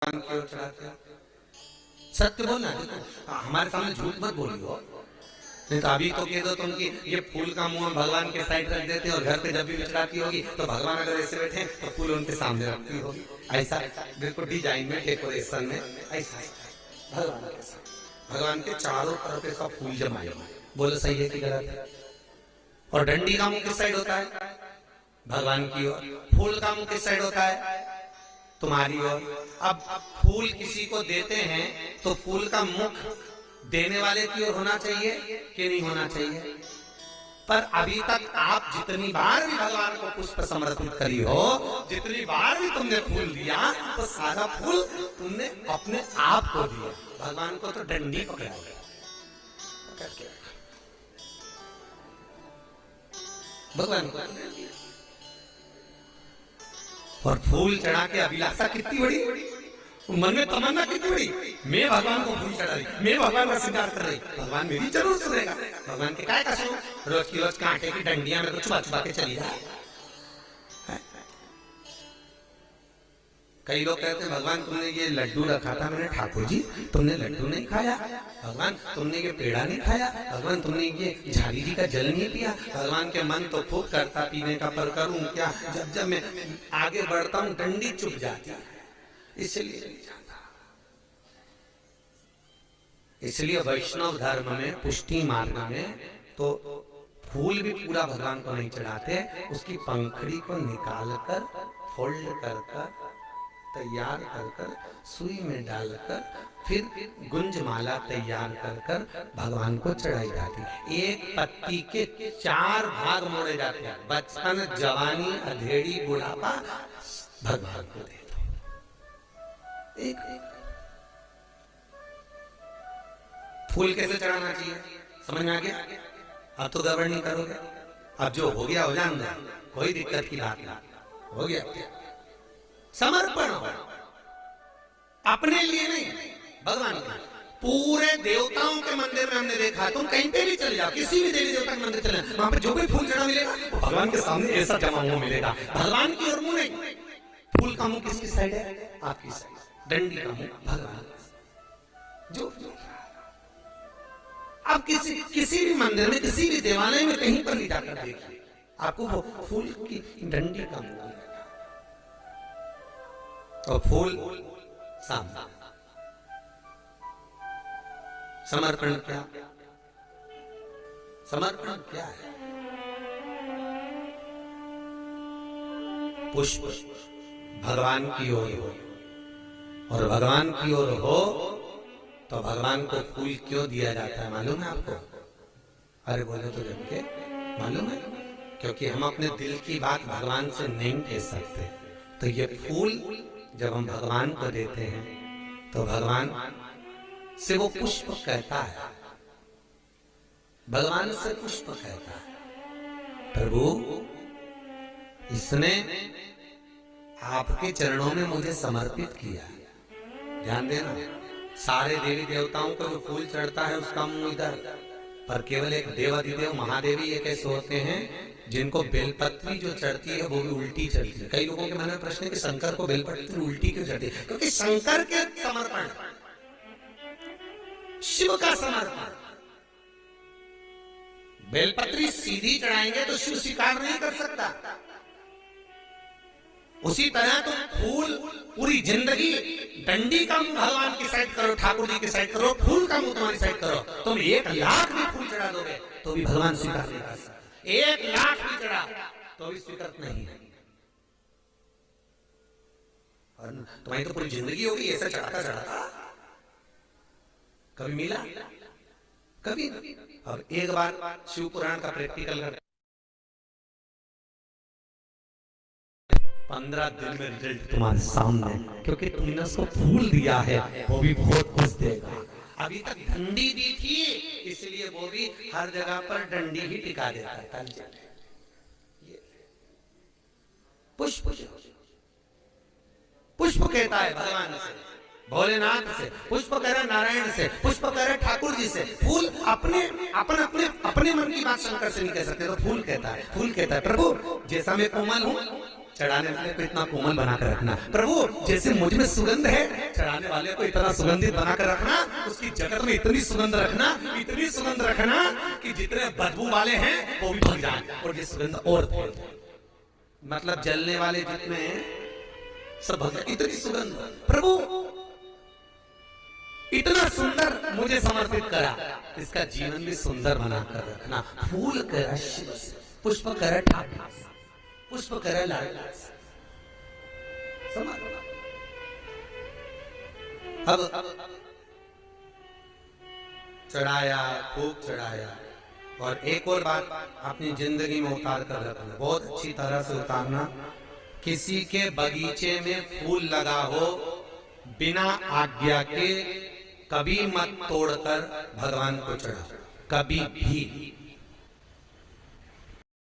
भगवान की ओर चढ़ाते हो? सत्य बोलना। देखो हमारे सामने झूठ मत बोलियो, नहीं तो अभी तो कह दो तुम कि ये फूल का मुंह भगवान के साइड रख देते हैं और घर पे जब भी चढ़ाती होगी तो भगवान अगर ऐसे बैठे तो फूल उनके सामने रखती होगी। ऐसा बिल्कुल डिजाइन में, डेकोरेशन में ऐसा भगवान के साथ, भगवान के चारों तरफ ऐसा फूल जमाए हुए। बोलो सही है कि गलत है? और डंडी का मुंह किस साइड होता है? भगवान की ओर। फूल का मुंह किस साइड होता है? तुम्हारी ओर। अब फूल किसी को देते हैं तो फूल का मुख देने वाले की ओर होना चाहिए कि नहीं होना चाहिए? पर अभी तक आप जितनी बार भी भगवान को पुष्प समर्पित करी हो, जितनी बार भी तुमने फूल दिया, तो सारा फूल तुमने अपने आप को दिया। भगवान को तो डंडी पकड़ा गया, भगवान को। और फूल चढ़ा के अभिलाषा कितनी बड़ी, मन में तमन्ना कितनी बड़ी, मैं भगवान को फूल चढ़ा रही, मैं भगवान का श्रृंगार कर रही, भगवान मेरी जरूर सुनेगा। भगवान के काय का सुनो, रोज की रोज कांटे की डंडियां मेरे को छुपा छुपा के चली जाए। कई लोग कहते हैं भगवान तुमने ये लड्डू रखा था, मैंने ठाकुर जी तुमने लड्डू नहीं खाया, भगवान तुमने ये पेड़ा नहीं खाया, भगवान तुमने ये झारी जी का जल नहीं पिया। भगवान के मन तो खूब करता पीने का, पर करूं क्या, जब जब मैं आगे बढ़ता हूँ डंडी चुप जाती है, इसलिए नहीं जाता। इसलिए वैष्णव धर्म में, पुष्टि मार्ग में तो फूल भी पूरा भगवान को नहीं चढ़ाते, उसकी पंखड़ी को निकाल कर, फोल्ड कर कर, तैयार कर कर, सुई में डालकर, फिर गुंज माला तैयार कर कर भगवान को चढ़ाई जाती है। एक पत्ती के 4 भाग मोड़े जाते हैं, बचपन, जवानी, अधेड़ी, बुढ़ापा, भगवान को दे दो। एक फूल कैसे चढ़ाना चाहिए समझ में आ गया? अब तो गड़बड़ नहीं करोगे, अब जो हो गया हो जाएगा, कोई दिक्कत की बात नहीं, हो गया। समर्पण हो, अपने लिए नहीं, भगवान के। पूरे देवताओं के मंदिर में हमने देखा, तुम कहीं पे भी चले जाओ, किसी भी देवी देवता के मंदिर चले, वहां पे जो भी फूल चढ़ा मिलेगा भगवान के सामने ऐसा जमा हुआ मिलेगा। भगवान की ओर मुंह नहीं। फूल का मुंह किसकी साइड है? आपकी साइड। डंडी का मुंह भगवान। जो आप किसी भी मंदिर में, किसी भी देवालय में कहीं पर भी जाकर देखिए, आपको वो फूल की डंडी का मुंह, और फूल सामने। समर्पण क्या? समर्पण क्या है? पुष्प भगवान की ओर हो, और भगवान की ओर हो तो भगवान को फूल क्यों दिया जाता है मालूम है आपको? अरे बोले तो जब के मालूम है, क्योंकि हम अपने दिल की बात भगवान से नहीं कह सकते। तो ये फूल जब हम भगवान को देते हैं तो भगवान से वो पुष्प कहता है, भगवान से पुष्प कहता है, प्रभु इसने आपके चरणों में मुझे समर्पित किया। ध्यान देना, सारे देवी देवताओं को जो फूल चढ़ता है उसका मुंह इधर, पर केवल एक देवाधिदेव महादेवी एक ऐसे होते हैं जिनको बेलपत्री जो चढ़ती है वो भी उल्टी चढ़ती है। कई लोगों के मन में प्रश्न है कि शंकर को बेलपत्री उल्टी क्यों चढ़ती है? क्योंकि शंकर के समर्पण, शिव का समर्पण, बेलपत्री सीधी चढ़ाएंगे तो शिव स्वीकार नहीं कर सकता। उसी तरह तुम फूल पूरी जिंदगी डंडी का मुंह भगवान की साइड करो, ठाकुर जी की साइड करो, फूल का मुंह तुम्हारी साइड करो, तुम 1 लाख भी फूल चढ़ा दोगे तो भी भगवान स्वीकार नहीं कर सकता। 1 लाख भी चढ़ा तो भी स्वीकृत नहीं है। और तुम्हारी तो पूरी जिंदगी होगी ऐसा चढ़ाता चढ़ाता, कभी मिला? कभी नहीं। और एक बार शिव पुराण का प्रैक्टिकल कर, 15 दिन में रिजल्ट तुम्हारे सामने, क्योंकि तुमने उसको फूल दिया है, वो भी बहुत खुश देगा। अभी तक डंडी दी थी इसलिए वो भी हर जगह पर डंडी ही टिका देता है। पुष्प, पुष्प कहता है भगवान से, भोलेनाथ से, पुष्प कह रहा नारायण से, पुष्प कह रहा ठाकुर जी से। फूल अपने मन की बात शंकर से नहीं कह सकते, तो फूल कहता है, फूल कहता है प्रभु जैसा मैं कोमल हूँ चढ़ाने वाले को इतना कोमल बनाकर रखना। प्रभु जैसे मुझ में सुगंध है, चढ़ाने वाले को इतना सुगंधित बनाकर रखना, उसकी जगत में इतनी सुगंध रखना, इतनी सुगंध रखना कि जितने बदबू वाले हैं वो भी भग जाए और ये सुगंध और मतलब जलने वाले जितने सब भग जाए, इतनी सुगंध। प्रभु इतना सुंदर मुझे समर्पित करा, इसका जीवन भी सुंदर बनाकर रखना। फूल करा शिव से, पुष्प करा ठाकुर से, पुष्प करा लाल से। अब चढ़ाया, खूब चढ़ाया। और एक और बात अपनी जिंदगी में उतार कर रखना, बहुत अच्छी तरह से उतारना। किसी के बगीचे में फूल लगा हो, बिना आज्ञा के कभी मत तोड़कर भगवान को चढ़ा, कभी भी।